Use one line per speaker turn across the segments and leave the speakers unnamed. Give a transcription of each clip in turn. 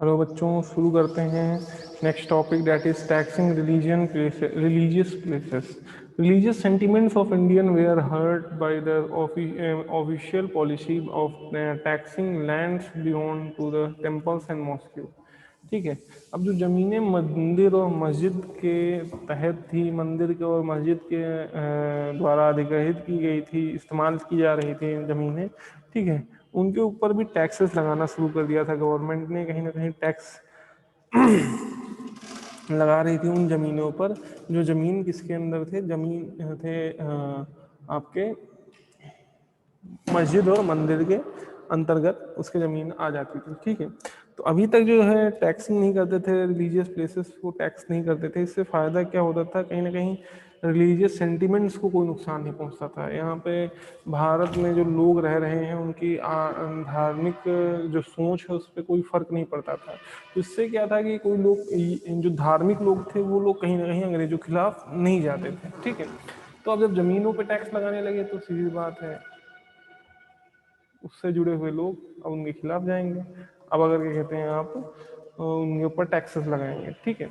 Hello बच्चों, शुरू करते हैं next topic that is taxing religion places religious places. Religious sentiments of Indian were hurt by the official policy of taxing lands belong to the temples and mosques। ठीक है। अब जो ज़मीनें मंदिर और मस्जिद के तहत थी, मंदिर के और मस्जिद के द्वारा अधिग्रहित की गई थी, इस्तेमाल की जा रही थी ज़मीनें, ठीक है, उनके ऊपर भी टैक्सेस लगाना शुरू कर दिया था गवर्नमेंट ने। कहीं ना कहीं टैक्स लगा रही थी उन ज़मीनों पर जो ज़मीन किसके अंदर थे, ज़मीन थे आपके मस्जिद और मंदिर के अंतर्गत उसके ज़मीन आ जाती थी। ठीक है। तो अभी तक जो है टैक्सिंग नहीं करते थे, रिलीजियस प्लेसेस को टैक्स नहीं करते थे। इससे फ़ायदा क्या होता था, कहीं ना कहीं रिलीजियस सेंटिमेंट्स को कोई नुकसान नहीं पहुंचता था। यहाँ पे भारत में जो लोग रह रहे हैं उनकी धार्मिक जो सोच है उस पर कोई फ़र्क नहीं पड़ता था। तो इससे क्या था कि कोई लोग जो धार्मिक लोग थे वो लोग कहीं ना कहीं अंग्रेजों के खिलाफ नहीं जाते थे। ठीक है। तो अब जब ज़मीनों पर टैक्स लगाने लगे तो सीधी बात है उससे जुड़े हुए लोग अब उनके खिलाफ जाएंगे। अब अगर क्या कहते हैं आप उनके ऊपर टैक्सेस लगाएंगे। ठीक है।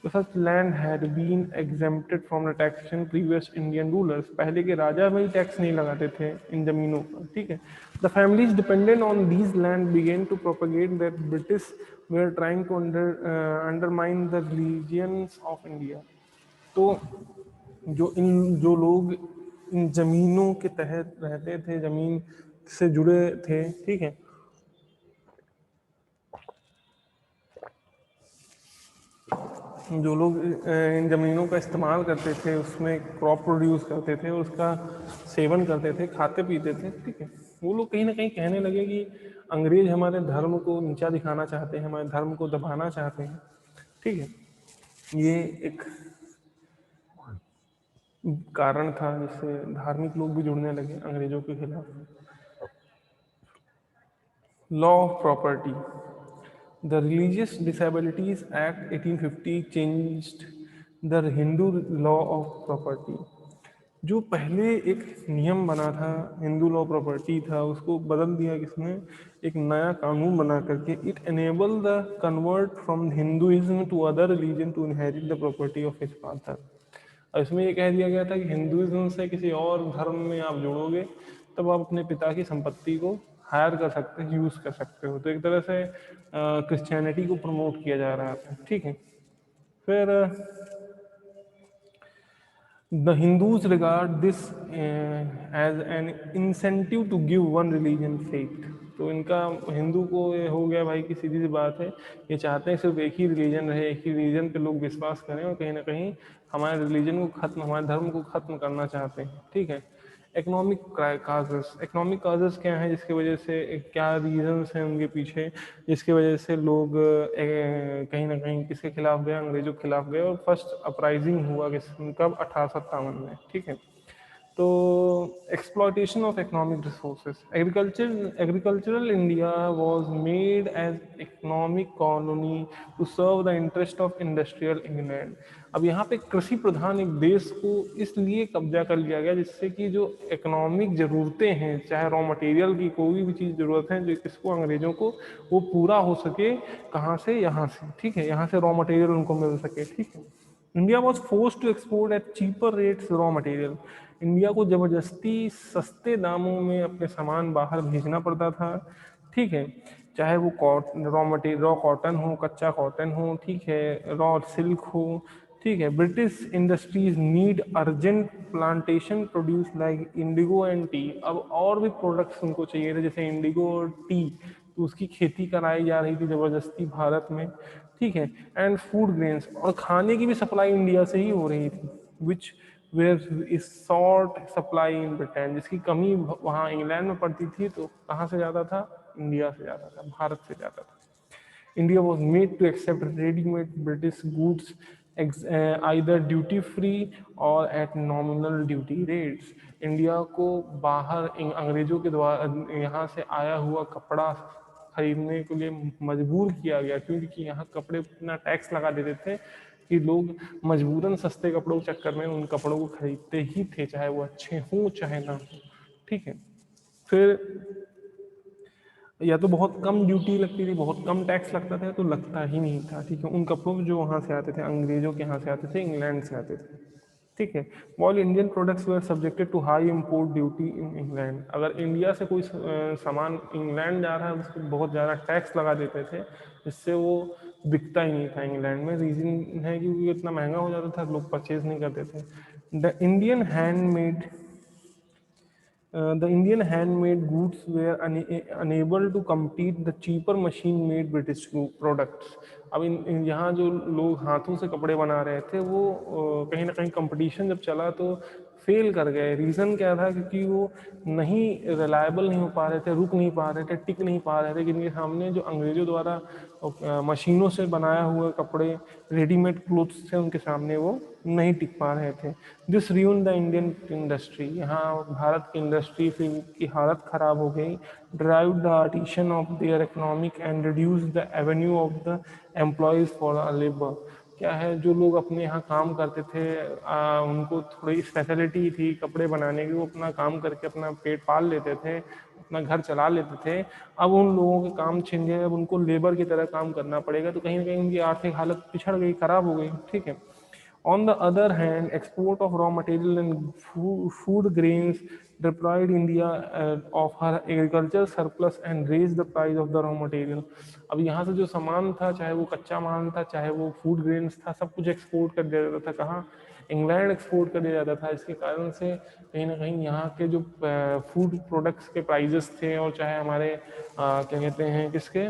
तो such land had been exempted from the taxation previous Indian rulers. पहले के राजा भी टैक्स नहीं लगाते थे इन जमीनों पर। ठीक है। The families dependent on these land began to propagate that British were trying to undermine the religions of India. तो जो लोग इन जमीनों के तहत रहते थे, जमीन से जुड़े थे, ठीक है, जो लोग इन ज़मीनों का इस्तेमाल करते थे, उसमें क्रॉप प्रोड्यूस करते थे, उसका सेवन करते थे, खाते पीते थे, ठीक है, वो लोग कहीं ना कहीं कहने लगे कि अंग्रेज हमारे धर्म को नीचा दिखाना चाहते हैं, हमारे धर्म को दबाना चाहते हैं। ठीक है। ये एक कारण था जिससे धार्मिक लोग भी जुड़ने लगे अंग्रेजों के खिलाफ। Law of property. The religious disabilities act 1850 changed the Hindu law of property. जो पहले एक नियम बना था, हिंदू लॉ प्रॉपर्टी था, उसको बदल दिया किसने, एक नया कानून बना करके। It enable the convert from Hinduism to other religion to inherit the property of his father. और इसमें ये कह दिया गया था कि हिंदुइज्म से किसी और धर्म में आप जुड़ोगे तब आप अपने पिता की संपत्ति को हायर कर सकते हैं, यूज़ कर सकते हो। तो एक तरह से क्रिश्चियनिटी को प्रमोट किया जा रहा था। ठीक है। फिर the Hindus regard this as an incentive to give one religion faith. तो इनका हिंदू को ये हो गया भाई कि सीधी सी बात है, ये चाहते हैं सिर्फ एक ही रिलीजन रहे, एक ही रिलीजन पे लोग विश्वास करें, और कहीं ना कहीं हमारे रिलीजन को खत्म, हमारे धर्म को खत्म करना चाहते हैं। ठीक है। Economic causes. इकोनॉमिक काजेस क्या है जिसकी वजह से, क्या रीजंस हैं उनके पीछे जिसकी वजह से लोग कहीं ना कहीं किसके खिलाफ गए, अंग्रेजों के खिलाफ गए। और फर्स्ट अपराइजिंग हुआ कब, 1857 में। ठीक है। तो exploitation of economic resources. Agricultural India was made as economic colony to serve the interest of industrial England. अब यहाँ पे कृषि प्रधान एक देश को इसलिए कब्जा कर लिया गया जिससे कि जो इकोनॉमिक ज़रूरतें हैं, चाहे रॉ मटेरियल की कोई भी चीज़ ज़रूरत है जो किसको, अंग्रेजों को, वो पूरा हो सके। कहाँ से, यहाँ से। ठीक है। यहाँ से रॉ मटेरियल उनको मिल सके। ठीक है। India was force to export at cheaper rates raw material. India को ज़बरदस्ती सस्ते दामों में अपने सामान बाहर भेजना पड़ता था। ठीक है। चाहे वो रॉ मटेरियल, रॉ कॉटन हो, कच्चा कॉटन हो, ठीक है, रॉ सिल्क हो। ठीक है। British industries need urgent plantation produce like Indigo and T. अब और भी प्रोडक्ट्स उनको चाहिए थे जैसे इंडिगो और टी, तो उसकी खेती कराई जा रही थी ज़बरदस्ती भारत में। ठीक है। एंड फूड ग्रेन्स, और खाने की भी सप्लाई इंडिया से ही हो रही थी, which were is short supply in Britain, जिसकी कमी वहाँ इंग्लैंड में पड़ती थी। तो कहाँ से ज़्यादा था, इंडिया से ज़्यादा था, भारत से ज़्यादा था। India was made to accept ready-made British goods either duty-free or at nominal duty rates। India को बाहर अंग्रेजों के द्वारा यहाँ से आया हुआ कपड़ा खरीदने के लिए मजबूर किया गया, क्योंकि यहाँ कपड़े इतना टैक्स लगा देते थे कि लोग मजबूरन सस्ते कपड़ों के चक्कर में उन कपड़ों को खरीदते ही थे, चाहे वो अच्छे हों चाहे ना हो। ठीक है। फिर या तो बहुत कम ड्यूटी लगती थी, बहुत कम टैक्स लगता था, तो लगता ही नहीं था, ठीक है, उन कपड़ों पे जो वहाँ से आते थे, अंग्रेजों के यहाँ से आते थे, इंग्लैंड से आते थे, ठीक है। While Indian products were subjected to high import duty in England, अगर इंडिया से कोई सामान इंग्लैंड जा रहा है, उस पर बहुत ज़्यादा टैक्स लगा देते थे, जिससे वो बिकता ही नहीं था इंग्लैंड में। रीज़न है कि इतना महंगा हो जाता था, लोग परचेज नहीं करते थे। The Indian handmade the Indian handmade goods were unable to compete the cheaper machine-made British products. अब यहाँ जो लोग हाथों से कपड़े बना रहे थे वो कहीं ना कहीं कंपटीशन जब चला तो फेल कर गए। रीज़न क्या था? क्योंकि वो नहीं रिलायबल नहीं हो पा रहे थे, रुक नहीं पा रहे थे, टिक नहीं पा रहे थे, क्योंकि सामने जो अंग्रेजों द्वारा मशीनों से बनाया हुआ कपड़े, रेडीमेड क्लोथ्स थे उनके सामने, वो नहीं टिक पा रहे थे। This ruin the Indian industry, यहाँ भारत की इंडस्ट्री की हालत ख़राब हो गई। Drive the artisan of their economic and reduce the Avenue of the employees for labour. क्या है, जो लोग अपने यहाँ काम करते थे, उनको थोड़ी फैसिलिटी थी कपड़े बनाने की, वो अपना काम करके अपना पेट पाल लेते थे, अपना घर चला लेते थे। अब उन लोगों के काम छिन गए, अब उनको लेबर की तरह काम करना पड़ेगा, तो कहीं ना कहीं उनकी आर्थिक हालत पिछड़ गई, खराब हो गई, ठीक है। On the other hand, export of raw material and food grains deprived India of her agricultural surplus and raised the price of the raw material. अब यहाँ से जो सामान था, चाहे वो कच्चा माल था, चाहे वो फूड ग्रेन्स था, सब कुछ एक्सपोर्ट कर दिया जाता था। कहाँ? इंग्लैंड एक्सपोर्ट कर दिया जाता था। इसके कारण से कहीं ना कहीं यहाँ के जो फूड प्रोडक्ट्स के प्राइजेस थे, और चाहे हमारे क्या कहते हैं किसके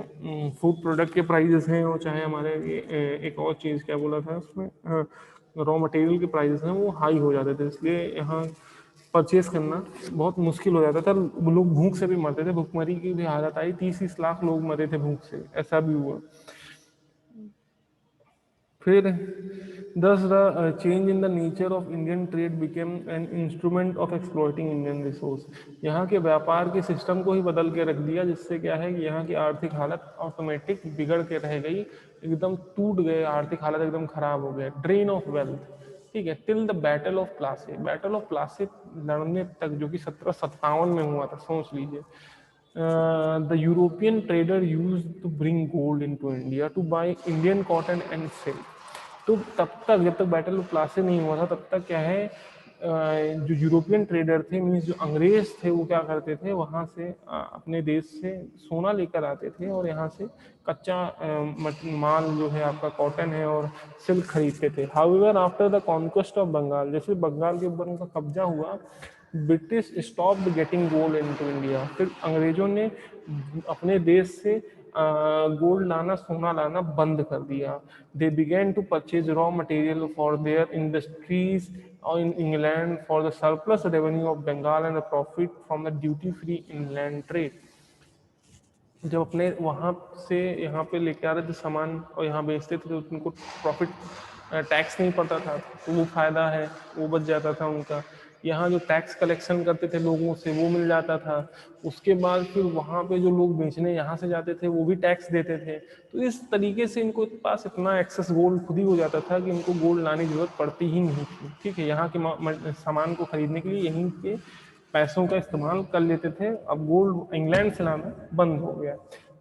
फूड प्रोडक्ट के प्राइजेस हैं, और चाहे हमारे एक और चीज़ क्या बोला था उसमें, रॉ मटेरियल के प्राइसेस हैं, वो हाई हो जाते थे। इसलिए यहाँ परचेज करना बहुत मुश्किल हो जाता था। लोग भूख से भी मरते थे, भूखमरी की भी हालत आई, 30-30 लाख लोग मरे थे भूख से, ऐसा भी हुआ। फिर thus the change in the nature of Indian trade became an instrument of exploiting Indian resource। यहाँ के व्यापार के सिस्टम को ही बदल के रख दिया, जिससे क्या है कि यहाँ की आर्थिक हालत ऑटोमेटिक बिगड़ के रह गई, एकदम टूट गए, आर्थिक हालत एकदम खराब हो गया। ड्रेन ऑफ वेल्थ, ठीक है। Till the battle of Plassey लड़ने तक, जो कि 1757 में हुआ था, सोच लीजिए। The European trader used to bring gold into India to buy Indian cotton and silk। तो तब तक, जब तक बैटल ऑफ प्लासी नहीं हुआ था, तब तक क्या है, जो यूरोपियन ट्रेडर थे, मीन्स जो अंग्रेज थे, वो क्या करते थे, वहाँ से अपने देश से सोना लेकर आते थे, और यहाँ से कच्चा माल जो है आपका कॉटन है और सिल्क खरीदते थे। However after the conquest of Bengal, जैसे बंगाल के ऊपर उनका कब्जा हुआ, British stopped getting gold into India. फिर अंग्रेजों ने अपने देश से गोल्ड लाना, सोना लाना बंद कर दिया। They began to purchase raw material for their industries in England for the surplus revenue of Bengal and the profit from the duty free inland trade। जब अपने वहाँ से यहाँ पे लेके आ रहे थे सामान और यहाँ बेचते थे, तो उनको प्रॉफिट, टैक्स नहीं पड़ता था, तो वो फायदा है, वो बच जाता था उनका। यहाँ जो टैक्स कलेक्शन करते थे लोगों से, वो मिल जाता था। उसके बाद फिर वहाँ पे जो लोग बेचने यहाँ से जाते थे, वो भी टैक्स देते थे। तो इस तरीके से इनको पास इतना एक्सेस गोल्ड खुद ही हो जाता था कि इनको गोल्ड लाने की जरूरत पड़ती ही नहीं थी, ठीक है। यहाँ के सामान को खरीदने के लिए यहीं के पैसों का इस्तेमाल कर लेते थे। अब गोल्ड इंग्लैंड से लाना बंद हो गया।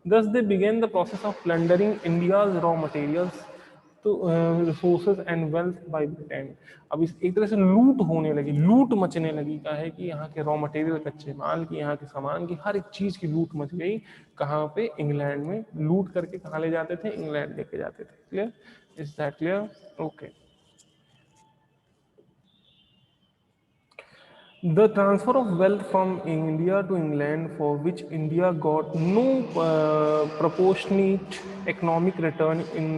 Thus they began the process of plundering India's raw materials तो resources and wealth by Britain. अब इस एक तरह से लूट होने लगी, लूट मचने लगी। का है कि यहाँ के रॉ मटेरियल, कच्चे माल की, यहाँ के सामान की, हर एक चीज की लूट मच गई। कहाँ पे? इंग्लैंड में। लूट करके कहाँ ले जाते थे? इंग्लैंड लेके जाते थे। Clear? Is that clear? Okay. The transfer of wealth from India to England, for which India got no proportionate economic return, in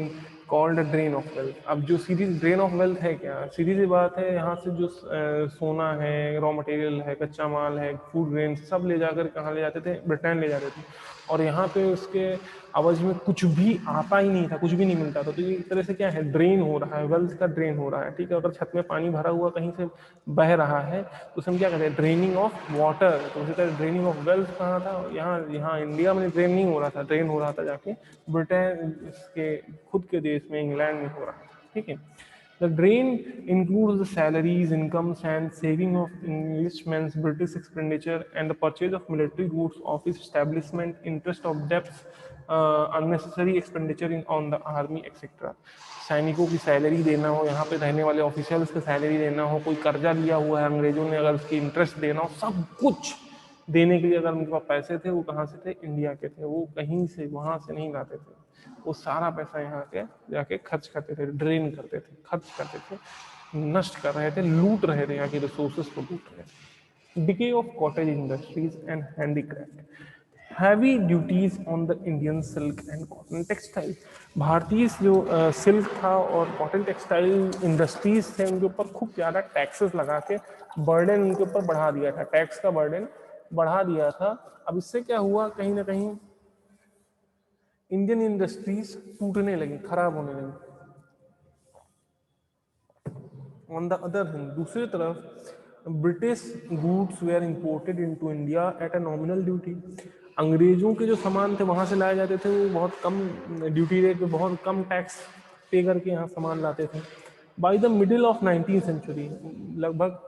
called a drain of wealth। अब जो सीधी ड्रेन ऑफ वेल्थ है, क्या सीधी सी बात है, यहाँ से जो सोना है, रॉ मटेरियल है, कच्चा माल है, फूड ग्रेन, सब ले जाकर कहाँ ले जाते थे? ब्रिटेन ले जाते थे। और यहाँ पे उसके आवाज में कुछ भी आता ही नहीं था, कुछ भी नहीं मिलता था। तो ये एक तरह से क्या है? ड्रेन हो रहा है, वेल्थ का ड्रेन हो रहा है, ठीक है। अगर छत में पानी भरा हुआ कहीं से बह रहा है, तो उसे हम क्या कहते हैं? Draining of water. तो उसी तरह ड्रेनिंग ऑफ वेल्थ कहाँ था? यहाँ यहाँ इंडिया में ड्रेन नहीं हो रहा था, ड्रेन हो रहा था जाके ब्रिटेन, इसके खुद के देश में, इंग्लैंड में हो रहा था, ठीक है। The drain includes the salaries, incomes, and saving of Englishmen's British expenditure and the purchase of military goods, office establishment, interest of debts, unnecessary expenditure on the army, etc. सैनिकों की सैलरी देना हो, यहाँ पे रहने वाले ऑफिसर्स की salary देना हो, कोई कर्जा लिया हुआ है अंग्रेजों ने अगर उसकी इंटरेस्ट देना हो, सब कुछ देने के लिए अगर उनके पास पैसे थे, वो कहाँ से थे? इंडिया के थे। वो कहीं से वहां से नहीं लाते थे, वो सारा पैसा यहाँ के जाके खर्च करते थे, ड्रेन करते थे, खर्च करते थे, नष्ट कर रहे थे, लूट रहे थे, यहाँ की रिसोर्सेज को लूट रहे थे। Decay of cottage industries and handicraft, heavy duties on the Indian silk and cotton textile. भारतीय जो सिल्क था और कॉटन टेक्सटाइल इंडस्ट्रीज थे, उनके ऊपर खूब ज़्यादा टैक्सेस लगा के बर्डन उनके ऊपर बढ़ा दिया था, टैक्स का बर्डन बढ़ा दिया था। अब इससे क्या हुआ, कहीं ना कहीं इंडियन इंडस्ट्रीज टूटने लगी, खराब होने लगी। ऑन द अदर हैंड, दूसरी तरफ British goods were imported into India at a nominal duty. अंग्रेजों के जो सामान थे वहां से लाए जाते थे, वो बहुत कम ड्यूटी रेट पे, बहुत कम टैक्स पे करके यहाँ सामान लाते थे। By the middle of 19th century, लगभग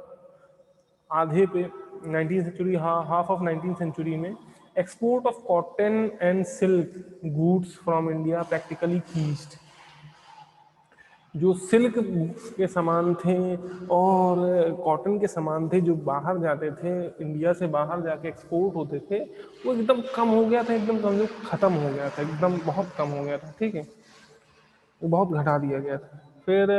आधे पे 19th century, half of 19th century में, export of cotton and silk goods from India practically ceased. जो सिल्क के सामान थे और कॉटन के सामान थे जो बाहर जाते थे, इंडिया से बाहर जाके एक्सपोर्ट होते थे, वो एकदम कम हो गया था, एकदम समझो खत्म हो गया था, एकदम बहुत कम हो गया था। ठीक है, वो बहुत घटा दिया गया था। फिर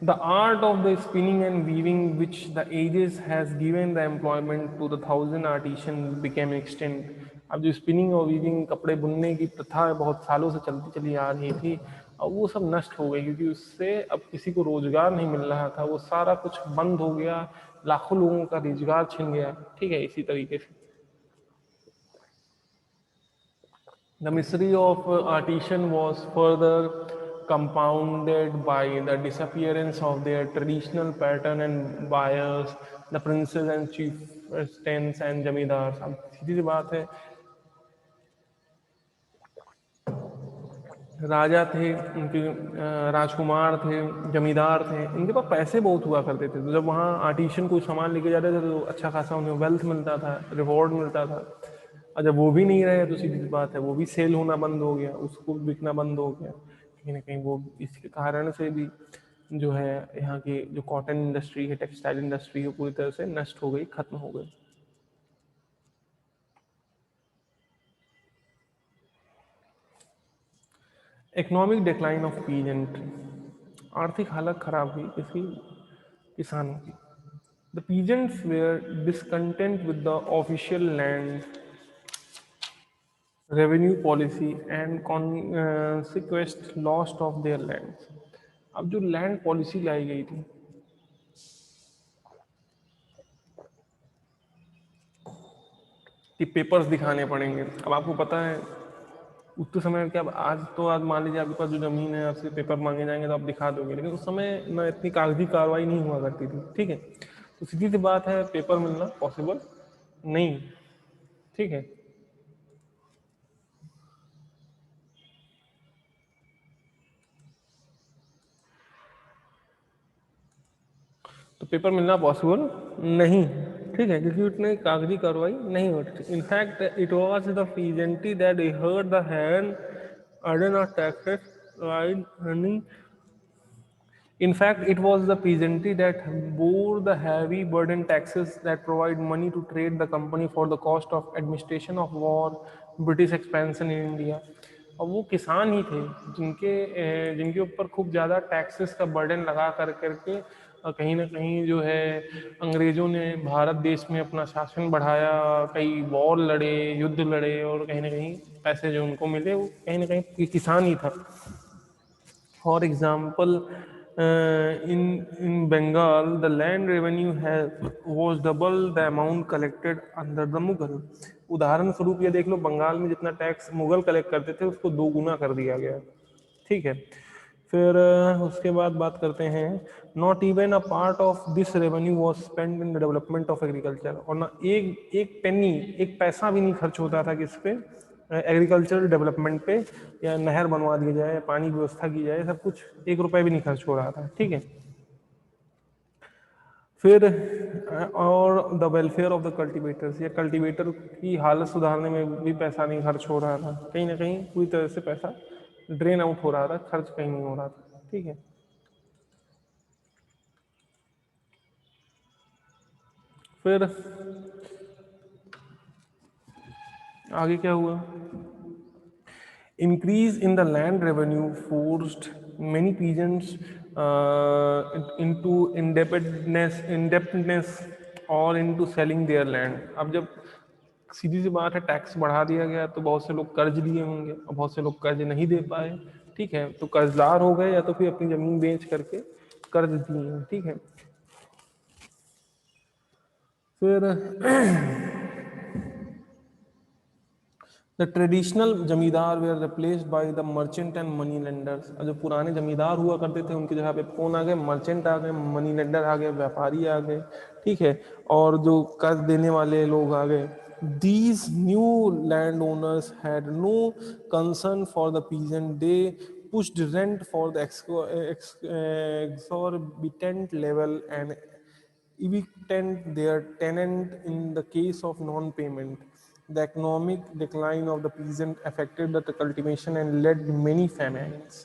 the art of the spinning and weaving, which the ages has given the employment to the thousand artisans, became extinct. अब जो स्पिनिंग और वीविंग, कपड़े बुनने की प्रथा बहुत सालों से चलती चली आ रही थी, अब वो सब नष्ट हो गई, क्योंकि उससे अब किसी को रोजगार नहीं मिल रहा था, वो सारा कुछ बंद हो गया, लाखों लोगों का रोजगार छिन गया। ठीक है, इसी तरीके से the misery of artisan was further compounded by the disappearance of their traditional pattern and buyers, the princes and chieftains and जमींदार। अब सीधी सी बात है, राजा थे, उनके राजकुमार थे, जमींदार थे, इनके पास पैसे बहुत हुआ करते थे, तो जब वहाँ आर्टिशन कोई सामान लेके जाते थे तो अच्छा खासा उन्हें वेल्थ मिलता था, रिवॉर्ड मिलता था। और जब वो भी नहीं रहे तो सीधी सी बात है, वो भी सेल होना बंद हो गया, उसको बिकना बंद हो गया। कहीं ना कहीं वो इसके कारण से भी जो है यहाँ की जो कॉटन इंडस्ट्री है, टेक्सटाइल इंडस्ट्री है, पूरी तरह से नष्ट हो गई, खत्म हो गई। इकोनॉमिक डिक्लाइन ऑफ पीजेंट्री, आर्थिक हालत खराब हुई किसी किसानों की। The peasants were discontent with the official land revenue policy and consequent lost of their land. अब जो लैंड पॉलिसी लाई गई थी कि पेपर्स दिखाने पड़ेंगे, अब आपको पता है उतने समय में क्या, आज तो आज मान लीजिए आपके पास जो जमीन है, आपसे पेपर मांगे जाएंगे तो आप दिखा दोगे, लेकिन उस समय ना इतनी कागजी कार्रवाई नहीं हुआ करती थी। ठीक है, तो सीधी सी बात है, पेपर मिलना पॉसिबल नहीं। ठीक है, तो पेपर मिलना पॉसिबल नहीं। ठीक है, क्योंकि उतनी कागजी कार्रवाई नहीं होती। In fact it was the peasantry that heard the hand burden of taxes ride running. In fact, it was the peasantry that bore the heavy burden taxes that provide money to trade the company for the cost of administration of war, British expansion in India। और वो किसान ही थे जिनके ऊपर खूब ज़्यादा taxes का burden लगा कर करके कहीं ना कहीं जो है अंग्रेज़ों ने भारत देश में अपना शासन बढ़ाया, कई वॉर लड़े, युद्ध लड़े, और कहीं ना कहीं पैसे जो उनको मिले वो कहीं ना कहीं किसान ही था। For example, in Bengal, the land revenue was double the amount collected under the Mughal। उदाहरण स्वरूप ये देख लो, बंगाल में जितना टैक्स मुगल कलेक्ट करते थे उसको 2 गुना कर दिया गया। ठीक है, फिर उसके बाद बात करते हैं, not even a part of this revenue was spend in the development of agriculture, और ना एक एक पेनी, एक पैसा भी नहीं खर्च होता था किस पे, एग्रीकल्चर डेवलपमेंट पे, या नहर बनवा दी जाए, पानी की व्यवस्था की जाए, सब कुछ 1 रुपए भी नहीं खर्च हो रहा था, ठीक है। फिर और the welfare of the cultivators, या कल्टीवेटर की हालत सुधारने में भी पैसा नहीं खर्च हो रहा था, कहीं ना कहीं पूरी तरह से पैसा ड्रेन आउट हो रहा था, खर्च कहीं नहीं हो रहा था, ठीक है। फिर आगे क्या हुआ, increase in the land revenue forced many peasants into indebtedness or into selling their land। अब जब सीधी सी बात है, टैक्स बढ़ा दिया गया तो बहुत से लोग कर्ज लिए होंगे और बहुत से लोग कर्ज नहीं दे पाए, ठीक है, तो कर्जदार हो गए या तो फिर अपनी जमीन बेच करके कर्ज दिए, ठीक है। फिर the traditional zamindar were replaced by the merchant and money lenders. जो पुराने जमींदार हुआ करते थे उनकी जगह पे कौन आ गए, मर्चेंट आ गए, मनी लेंडर आ गए, व्यापारी आ गए, ठीक है, और जो कर्ज देने वाले लोग आ गए। These new land owners had no concern for the peasant, they pushed rent for the exorbitant level and evicted their tenant in the case of non-payment. The economic decline of the peasant affected the cultivation and led many famines।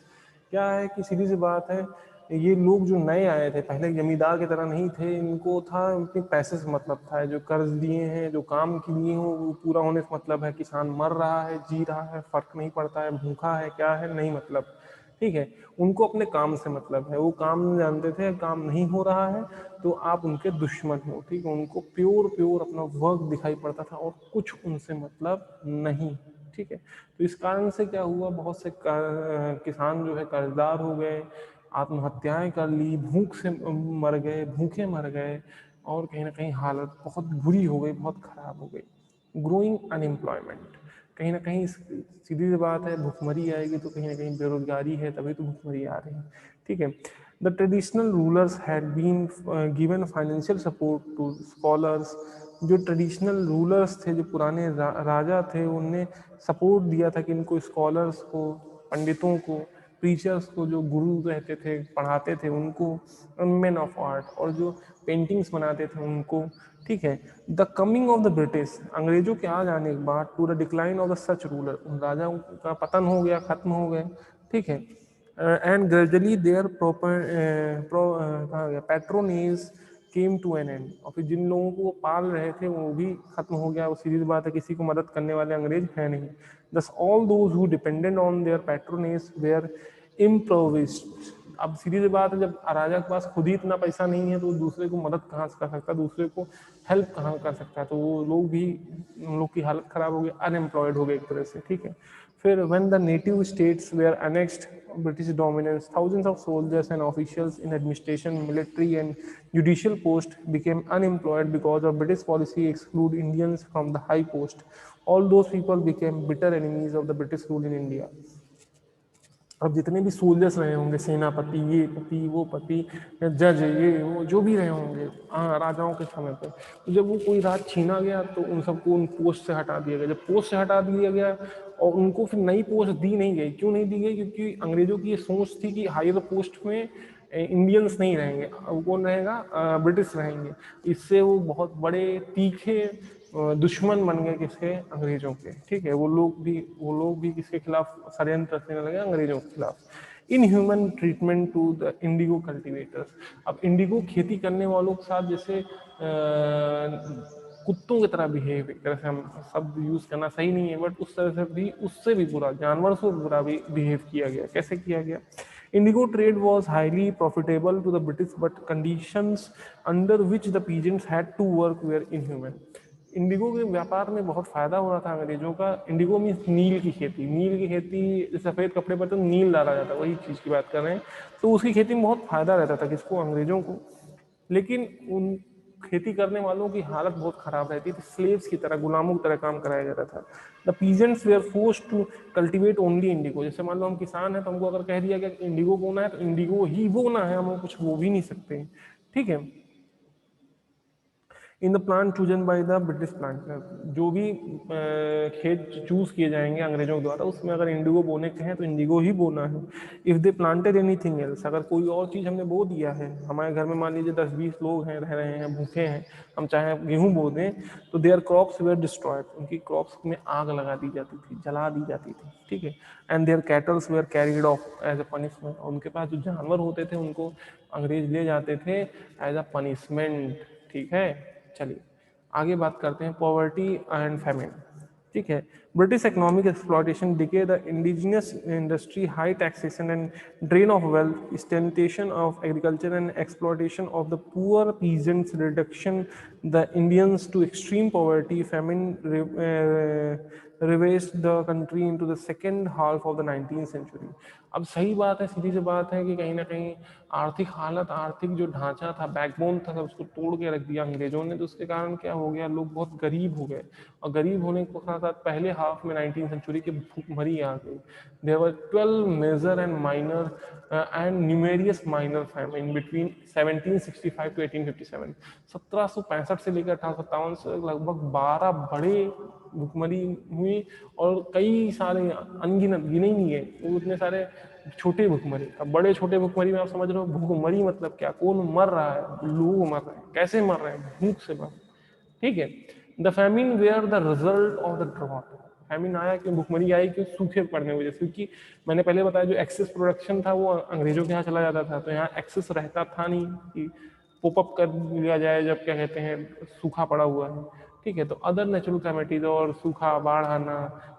क्या है कि सीधी सी बात है, ये लोग जो नए आए थे पहले जमींदार की तरह नहीं थे, इनको था उनके पैसे से मतलब था, जो कर्ज दिए हैं, जो काम किए हो वो पूरा होने से मतलब है। किसान मर रहा है, जी रहा है, फर्क नहीं पड़ता है, भूखा है क्या है नहीं मतलब, ठीक है। उनको अपने काम से मतलब है, वो काम जानते थे, काम नहीं हो रहा है तो आप उनके दुश्मन हो, ठीक है। उनको प्योर प्योर अपना वर्क दिखाई पड़ता था और कुछ उनसे मतलब नहीं, ठीक है। तो इस कारण से क्या हुआ, बहुत से किसान जो है कर्जदार हो गए, आत्महत्याएं कर ली, भूख से मर गए, भूखे मर गए, और कहीं ना कहीं हालत बहुत बुरी हो गई, बहुत खराब हो गई। ग्रोइंग अनएम्प्लॉयमेंट, कहीं ना कहीं सीधी सी बात है, भुखमरी आएगी तो कहीं ना कहीं बेरोजगारी है, तभी तो भुखमरी आ रही है, ठीक है। The traditional rulers had been given financial support to scholars. जो ट्रेडिशनल रूलर्स थे, जो पुराने राजा थे, उनने सपोर्ट दिया था कि इनको स्कॉलर्स को, पंडितों को, प्रीचर्स को, जो गुरु रहते थे पढ़ाते थे उनको, मेन ऑफ आर्ट, और जो पेंटिंग्स बनाते थे उनको, ठीक है। The coming of the British, अंग्रेजों के आ जाने के बाद, to the decline of the such ruler, उन राजाओं का पतन हो गया, खत्म हो गए, ठीक है। एंड ग्रेजुअली देयर कहा गया patronage came to an end, और फिर जिन लोगों को वो पाल रहे थे वो भी खत्म हो गया। वो सीधी बात है, किसी को मदद करने वाले अंग्रेज है नहीं। Thus all those who dependent on their patronage were improvised. अब सीधी सी बात है, जब राजा के पास खुद ही इतना पैसा नहीं है तो दूसरे को मदद कहाँ से कर सकता है, दूसरे को हेल्प कहाँ कर सकता है, तो वो लोग भी, उन लोग की हालत खराब हो गई, अनएम्प्लॉयड हो गए एक तरह से, ठीक है। फिर when the native states were annexed British dominance, thousands of soldiers and officials in administration, military and judicial posts became unemployed because of British policy exclude Indians from the high post. All those people became bitter enemies of the British rule in India। अब जितने भी soldiers रहे होंगे, सेनापति, ये पति वो पति, जज, ये वो जो भी रहे होंगे, हाँ, राजाओं के समय पे, तो जब वो कोई राज छीना गया तो उन सबको उन पोस्ट से हटा दिया गया। जब पोस्ट से हटा दिया गया और उनको फिर नई पोस्ट दी नहीं गई, क्यों नहीं दी गई, क्योंकि अंग्रेजों की ये सोच थी कि हायर पोस्ट में इंडियंस नहीं रहेंगे, कौन रहेगा, ब्रिटिश रहेंगे। इससे वो बहुत बड़े तीखे दुश्मन बन गए किसके, अंग्रेजों के, ठीक है। वो लोग भी किसके खिलाफ षड्यंत्र रचने लगे, अंग्रेजों के खिलाफ। Inhuman treatment to the indigo cultivators. अब इंडिगो खेती करने वालों के साथ जैसे कुत्तों की तरह बिहेव, एक तरह से हम शब्द यूज करना सही नहीं है, बट उस तरह से भी, उससे भी बुरा, जानवर से बुरा भी बिहेव किया गया। कैसे किया गया, Indigo trade was highly profitable to the British, but conditions under which the peasants had to work were inhuman। Indigo के व्यापार में बहुत फायदा हो रहा था अंग्रेजों का। इंडिगो मीन्स नील की खेती, नील की खेती, सफ़ेद कपड़े पर तो नील डाला जाता है, वही चीज़ की बात कर रहे हैं। तो उसकी खेती में बहुत फायदा रहता था किसको, अंग्रेजों को। लेकिन खेती करने वालों की हालत बहुत खराब रहती थी, स्लेव्स की तरह, गुलामों की तरह काम कराया जाता था। The peasants were forced to cultivate only indigo. जैसे मान लो हम किसान हैं तो हमको अगर कह दिया गया कि इंडिगो बोना है तो इंडिगो ही बोना है, हम कुछ बो भी नहीं सकते, ठीक है। In the plan chosen by the British planter, जो भी खेत चूज किए जाएंगे अंग्रेजों द्वारा, उसमें अगर इंडिगो बोने के हैं तो इंडिगो ही बोना है। If they planted anything else, अगर कोई और चीज़ हमने बो दिया है, हमारे घर में मान लीजिए 10-20 लोग हैं, रह रहे हैं, भूखे हैं, हम चाहे गेहूं बो दें तो देयर क्रॉप्स वेयर डिस्ट्रॉयड, उनकी क्रॉप्स में आग लगा दी जाती थी, जला दी जाती थी, ठीक है। And their cattles were carried off as a punishment, उनके पास जो जानवर होते थे उनको अंग्रेज ले जाते थे एज अ पनिशमेंट, ठीक है। चलिए आगे बात करते हैं पॉवर्टी एंड फेमिन, ठीक है। British economic exploitation decay the indigenous industry, high taxation and drain of wealth, stagnation of agriculture and exploitation of the poor peasants, reduction the Indians to extreme poverty, famine ravaged the country into the second half of the 19th century. अब सही बात है, सीधी सी बात है कि कहीं ना कहीं आर्थिक हालत, आर्थिक जो ढांचा था, बैकबोन था, उसको तोड़ के रख दिया अंग्रेजों ने। तो उसके कारण क्या हो गया, लोग बहुत गरीब हो गए, और गरीब होने के साथ साथ पहले हाफ में 19th सेंचुरी की भूखमरी आ गई। There were 12 major and minor and numerous minor famine between 1765 to 1857। 1765 से लेकर 1857 से लगभग 12 बड़े भूखमरी हुई, और कई सारे अनगिनत, गिने ही नहीं है वो इतने सारे छोटे भूखमरी। अब बड़े छोटे भूखमरी में आप समझ रहे हो भूखमरी मतलब क्या, कौन मर रहा है, लोग मर रहे हैं, कैसे मर रहे हैं, भूख से मर, ठीक है। The famine were the result of the drought, famine आया क्यों, भूखमरी आई क्यों, सूखे पड़ने की वजह से। क्योंकि मैंने पहले बताया जो एक्सेस प्रोडक्शन था वो अंग्रेजों के यहाँ चला जाता था, तो यहाँ एक्सेस रहता था नहीं कि पोपअप कर लिया जाए जब क्या कहते हैं सूखा पड़ा हुआ है, ठीक है। तो अदर नेचुरल कैमिटीज और सूखा, बाढ़ आना,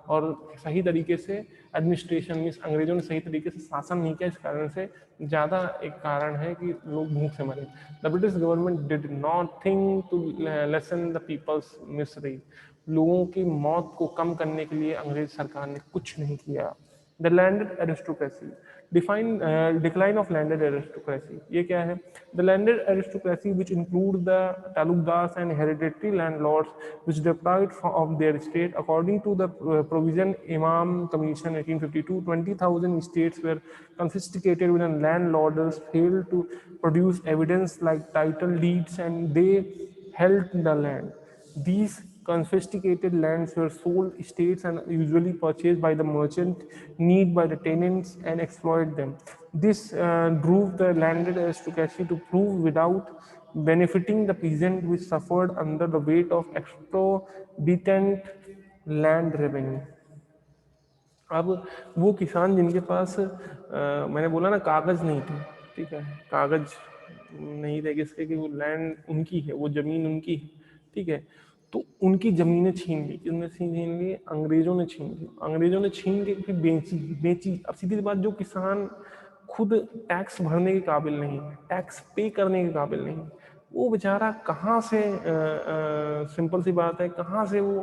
और सही तरीके से एडमिनिस्ट्रेशन मीन्स अंग्रेजों ने सही तरीके से शासन नहीं किया, इस कारण से ज़्यादा एक कारण है कि लोग भूख से मरे। The British government did not think to lessen the people's misery, लोगों की मौत को कम करने के लिए अंग्रेज सरकार ने कुछ नहीं किया। The landed aristocracy, define decline of landed aristocracy, ये क्या है। The landed aristocracy which include the taluqdars and hereditary landlords which deprived of their estate, according to the provision Imam Commission 1852, 20,000 estates were confiscated when landlords failed to produce evidence like title deeds and they held the land. These confiscated lands were sold estates and usually purchased by the merchant, need by the tenants and exploit them. This drove the landed aristocracy to prove without benefiting the peasant, which suffered under the weight of exorbitant land revenue. अब वो किसान जिनके पास मैंने बोला ना कागज नहीं थे, ठीक है, कागज नहीं थे किसके कि वो लैंड उनकी है, वो जमीन उनकी है, ठीक है। तो उनकी जमीनें छीन ली, किसने छीन ली, अंग्रेजों ने छीन ली। अंग्रेजों ने छीन के फिर बेची बेची। अब सीधी सी बात, जो किसान खुद टैक्स भरने के काबिल नहीं है, टैक्स पे करने के काबिल नहीं है, वो बेचारा कहाँ से सिंपल सी बात है, कहाँ से वो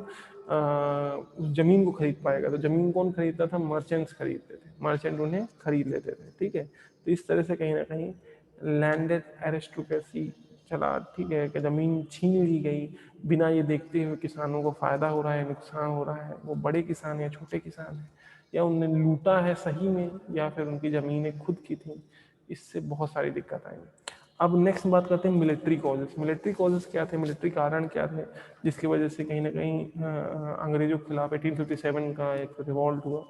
उस जमीन को खरीद पाएगा। तो जमीन कौन खरीदता था, मर्चेंट्स खरीदते थे, मर्चेंट उन्हें खरीद लेते थे, ठीक है। तो इस तरह से कहीं ना कहीं लैंडेड एरिस्टोक्रेसी चला, ठीक है, कि जमीन छीन ली गई बिना ये देखते हुए किसानों को फायदा हो रहा है, नुकसान हो रहा है, वो बड़े किसान या छोटे किसान हैं, या उन्हें लूटा है सही में, या फिर उनकी ज़मीनें खुद की थी। इससे बहुत सारी दिक्कत आई। अब नेक्स्ट बात करते हैं मिलिट्री कॉजेस। मिलिट्री कॉजेस क्या थे, मिलिट्री कारण क्या थे जिसकी वजह से कहीं ना कहीं अंग्रेजों के खिलाफ 1857 का एक रिवॉल्ट हुआ।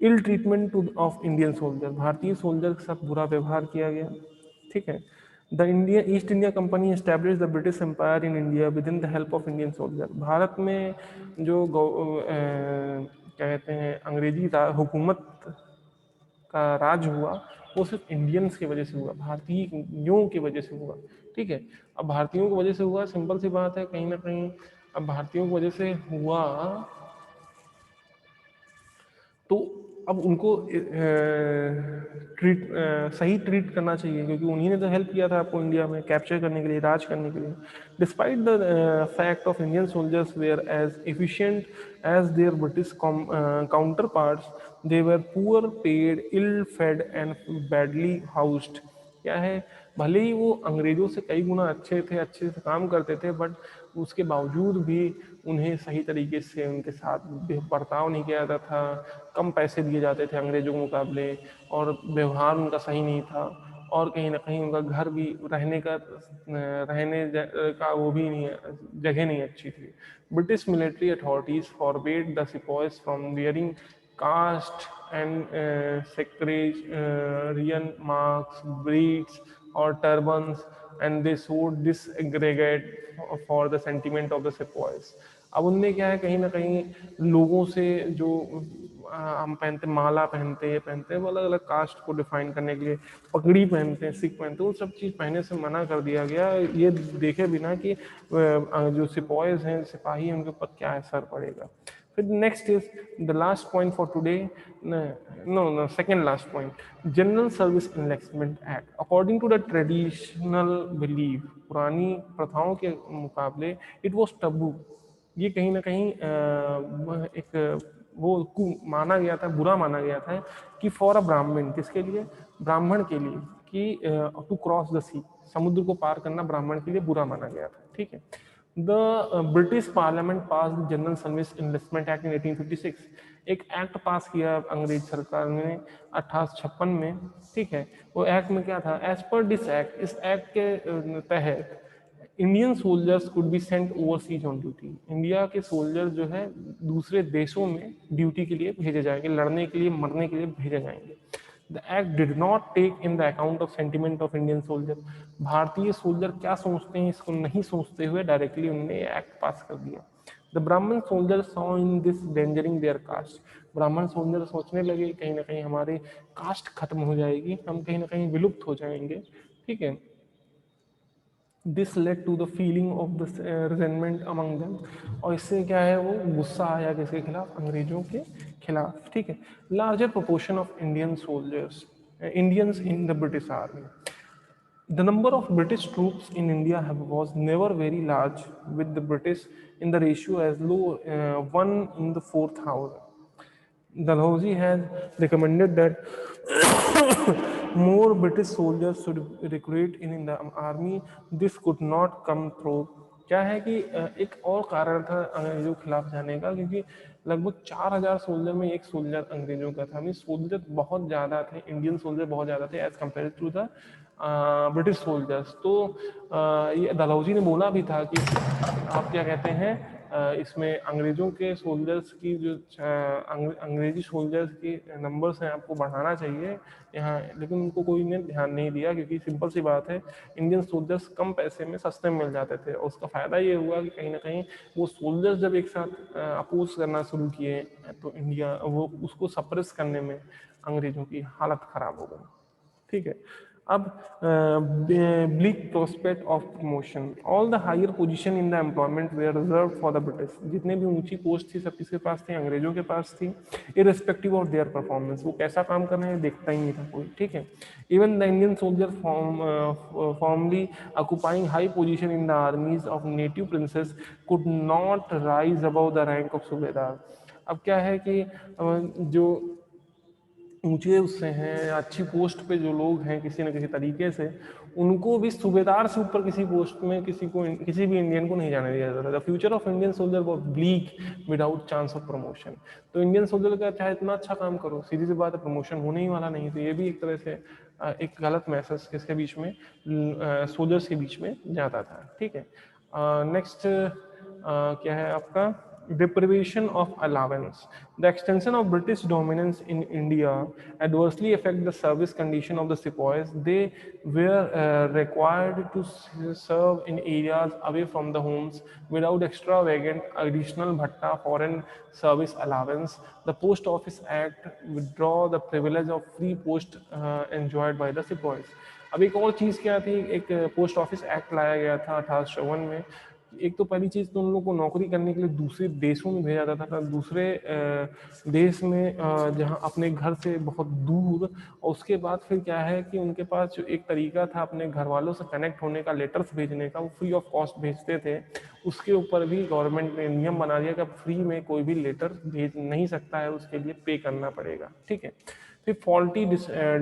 Ill treatment to of Indian soldier, भारतीय सोल्जर के साथ बुरा व्यवहार किया गया, ठीक है। The India East India Company establish the British empire in India with in the help of Indian soldier. Bharat में जो क्या कहते हैं अंग्रेजी हुकूमत का राज हुआ, वो सिर्फ इंडियंस की वजह से हुआ, भारतीयों की वजह से हुआ, ठीक है। अब भारतीयों की वजह से हुआ, सिंपल सी बात है, कहीं ना कहीं अब भारतीयों की वजह से हुआ तो अब उनको सही ट्रीट करना चाहिए, क्योंकि उन्हीं ने तो हेल्प किया था आपको इंडिया में कैप्चर करने के लिए, राज करने के लिए। Despite the fact of Indian soldiers were as efficient as their British counterparts, they were poor paid, ill fed and badly housed. क्या है, भले ही वो अंग्रेजों से कई गुना अच्छे थे, अच्छे से काम करते थे, बट उसके बावजूद भी उन्हें सही तरीके से उनके साथ बर्ताव नहीं किया जाता था, कम पैसे दिए जाते थे अंग्रेजों के मुकाबले, और व्यवहार उनका सही नहीं था, और कहीं ना कहीं उनका घर भी रहने का वो भी नहीं, जगह नहीं अच्छी थी। British military authorities forbade the sepoys from wearing caste and sectarian marks, breeds or turbans, and they showed disaggregate for the sentiment of the sepoys। अब उनने क्या है, कहीं ना कहीं लोगों से जो हम पहनते, माला पहनते, ये पहनते हैं, वो अलग अलग कास्ट को डिफाइन करने के लिए पगड़ी पहनते हैं, सिख पहनते हैं, वो सब चीज़ पहनने से मना कर दिया गया, ये देखे बिना कि जो सिपॉयज हैं, सिपाही हैं, उनके ऊपर क्या असर पड़ेगा। फिर next is the last point for today, no second last point, General Service Investment Act. According to the traditional belief, पुरानी प्रथाओं के मुकाबले इट वॉज टबू, ये कहीं ना कहीं एक वो माना गया था, बुरा माना गया था कि फॉर अ ब्राह्मण, किसके लिए, ब्राह्मण के लिए, कि टू क्रॉस द सी, समुद्र को पार करना ब्राह्मण के लिए बुरा माना गया था। ठीक है, the British parliament pass general service investment act in 1856, एक एक्ट पास किया अंग्रेज सरकार ने 1856 में। ठीक है, वो एक्ट में क्या था, एज पर दिस एक्ट, इस एक्ट के तहत Indian soldiers could be sent overseas on duty, India के सोल्जर जो है दूसरे देशों में ड्यूटी के लिए भेजे जाएंगे, लड़ने के लिए, मरने के लिए भेजे जाएंगे। The act did not take in the account of sentiment of Indian soldier, भारतीय सोल्जर क्या सोचते हैं इसको नहीं सोचते हुए डायरेक्टली उन्होंने एक्ट पास कर दिया। The Brahmin soldier saw in this endangering their caste, Brahmin soldier सोचने लगे कहीं ना कहीं हमारे कास्ट खत्म हो जाएगी, हम कहीं ना कहीं विलुप्त हो जाएंगे। ठीक है, this led to the feeling of the resentment among them, और इससे क्या है, वो गुस्सा आया किसके खिलाफ, अंग्रेजों के खिलाफ। ठीक है, larger proportion of Indian soldiers, Indians in the British army, the number of British troops in India was never very large, with the British in the ratio as low 1 in the 4,000. Dalhousie has recommended that more British soldiers should recruit in the army. This could not come through। क्या है कि एक और कारण था अंग्रेजों के खिलाफ जाने का, क्योंकि लगभग 4000 सोल्जर में एक सोल्जर अंग्रेजों का था, मीन सोल्जर बहुत ज़्यादा थे, इंडियन सोल्जर बहुत ज़्यादा थे as compare to the British soldiers. तो ये डलहौजी ने बोला भी था कि आप क्या कहते हैं, इसमें अंग्रेजों के सोल्जर्स की जो अंग्रेजी सोल्जर्स की नंबर्स हैं आपको बढ़ाना चाहिए यहाँ, लेकिन उनको कोई ने ध्यान नहीं दिया, क्योंकि सिंपल सी बात है, इंडियन सोल्जर्स कम पैसे में सस्ते में मिल जाते थे, और उसका फ़ायदा ये हुआ कि कहीं ना कहीं वो सोल्जर्स जब एक साथ अपोज करना शुरू किए, तो इंडिया वो उसको सप्रेस करने में अंग्रेजों की हालत ख़राब हो गई। ठीक है, अब bleak prospect of promotion, all the higher position in the employment were reserve for the British, जितने भी ऊंची पोस्ट थी सब किसके पास थी, अंग्रेजों के पास थी, इररिस्पेक्टिव ऑफ देयर परफॉर्मेंस, वो कैसा काम कर रहे हैं देखता ही नहीं था कोई। ठीक है, even the Indian soldier formally occupying high position in the armies of native princess could not rise above the rank of सूबेदार। अब क्या है कि जो ऊंचे उससे हैं, अच्छी पोस्ट पे जो लोग हैं किसी न किसी तरीके से, उनको भी सूबेदार से ऊपर किसी पोस्ट में किसी भी इंडियन को नहीं जाने दिया जाता था। The future of Indian soldier was bleak without chance of promotion. तो इंडियन सोल्जर का चाहे इतना अच्छा काम करो, सीधी सी बात है, प्रमोशन होने ही वाला नहीं। तो ये भी एक तरह से एक गलत मैसेज किसके बीच में, सोल्जर्स के बीच में जाता था। ठीक है, नेक्स्ट क्या है आपका, deprivation of allowance, the extension of British dominance in India adversely affect the service condition of the sepoys. They were required to serve in areas away from the homes without extravagant additional bhatta foreign service allowance. The Post Office Act withdraw the privilege of free post enjoyed by the sepoys। अब एक और चीज़ क्या थी, एक post office act लाया गया था 1854 में। एक तो पहली चीज़ तो उन लोगों को नौकरी करने के लिए दूसरे देशों में भेजा जाता था, दूसरे देश में जहां अपने घर से बहुत दूर, और उसके बाद फिर क्या है कि उनके पास जो एक तरीका था अपने घर वालों से कनेक्ट होने का, लेटर्स भेजने का, वो फ्री ऑफ कॉस्ट भेजते थे। उसके ऊपर भी गवर्नमेंट ने नियम बना दिया कि अब फ्री में कोई भी लेटर भेज नहीं सकता है, उसके लिए पे करना पड़ेगा। ठीक है, फिर फॉल्टी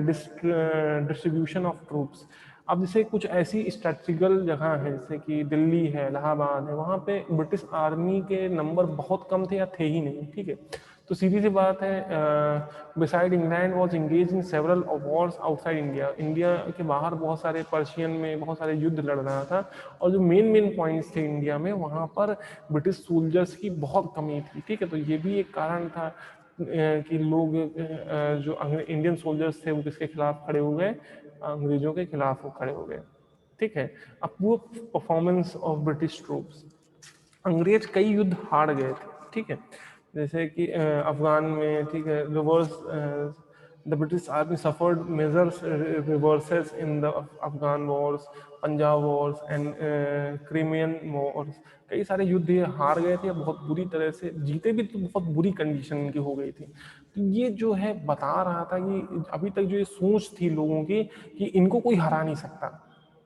डिस्ट्रीब्यूशन ऑफ ट्रूप्स। अब जैसे कुछ ऐसी स्ट्रेटजिकल जगह है जैसे कि दिल्ली है, इलाहाबाद है, वहाँ पे ब्रिटिश आर्मी के नंबर बहुत कम थे या थे ही नहीं, ठीक है। तो सीधी सी बात है, beside England was engage in several Wars outside India, India के बाहर बहुत सारे पर्शियन में बहुत सारे युद्ध लड़ रहा था, और जो मेन मेन पॉइंट्स थे इंडिया में वहाँ पर ब्रिटिश सोल्जर्स की बहुत कमी थी, ठीक है। तो ये भी एक कारण था कि लोग जो इंडियन सोल्जर्स थे वो किसके खिलाफ खड़े हो गए, अंग्रेजों के खिलाफ वो खड़े हो गए, ठीक है। अब वो परफॉर्मेंस ऑफ ब्रिटिश ट्रूप्स, अंग्रेज कई युद्ध हार गए थे, ठीक है। जैसे कि अफगान में, ठीक है, reverse the British army suffered measures reverses in the Afghan Wars, Punjab Wars and Crimean Wars. कई सारे युद्ध ये हार गए थे, बहुत बुरी तरह से जीते भी तो बहुत बुरी कंडीशन इनकी हो गई थी। तो ये जो है बता रहा था कि अभी तक जो ये सोच थी लोगों की कि इनको कोई हरा नहीं सकता,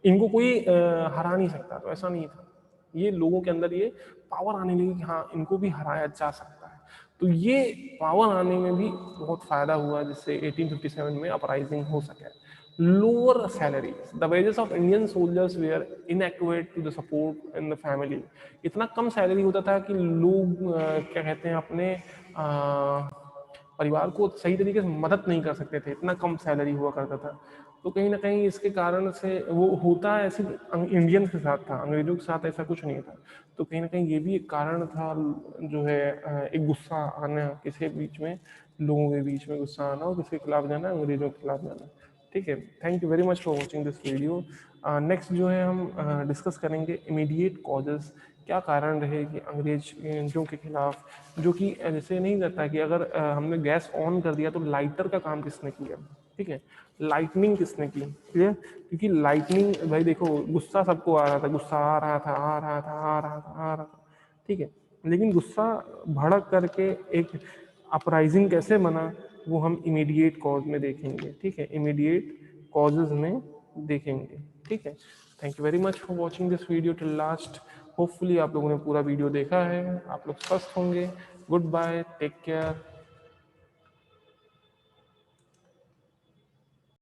इनको कोई हरा नहीं सकता, तो ऐसा नहीं था। ये लोगों के अंदर ये पावर आने लगी कि हाँ इनको भी हराया जा सकता है। तो ये पावर आने में भी बहुत फायदा हुआ जिससे 1857 में अपराइजिंग हो सके। Lower salaries, the wages of Indian soldiers were inaccurate to the support in the family. इतना कम सैलरी होता था कि लोग क्या कहते हैं अपने परिवार को सही तरीके से मदद नहीं कर सकते थे, इतना कम सैलरी हुआ करता था। तो कहीं ना कहीं इसके कारण से वो होता है ऐसे इंडियन के साथ था, अंग्रेजों के साथ ऐसा कुछ नहीं था। तो कहीं ना कहीं ये भी एक कारण था जो है एक गुस्सा आना किसी बीच में, लोगों के बीच में गुस्सा आना और किसके खिलाफ जाना, अंग्रेजों के खिलाफ जाना, ठीक है। Thank you very much for watching this video. Next जो है हम डिस्कस करेंगे इमीडिएट कॉजेज, क्या कारण रहे कि अंग्रेजों के खिलाफ, जो कि जैसे नहीं रहता कि अगर हमने गैस ऑन कर दिया तो लाइटर का काम किसने किया, ठीक है, लाइटनिंग किसने की, क्लियर। क्योंकि लाइटनिंग भाई देखो गुस्सा सबको आ रहा था, गुस्सा आ रहा था आ रहा था आ रहा था आ रहा था, ठीक है, लेकिन गुस्सा भड़क करके एक अपराइजिंग कैसे बना वो हम इमीडिएट कॉज में देखेंगे, ठीक है, इमीडिएट कॉजेज में देखेंगे, ठीक है। Thank you very much for watching this video till last. Hopefully आप लोगों ने पूरा वीडियो देखा है, आप लोग स्वस्थ होंगे। Goodbye, take care.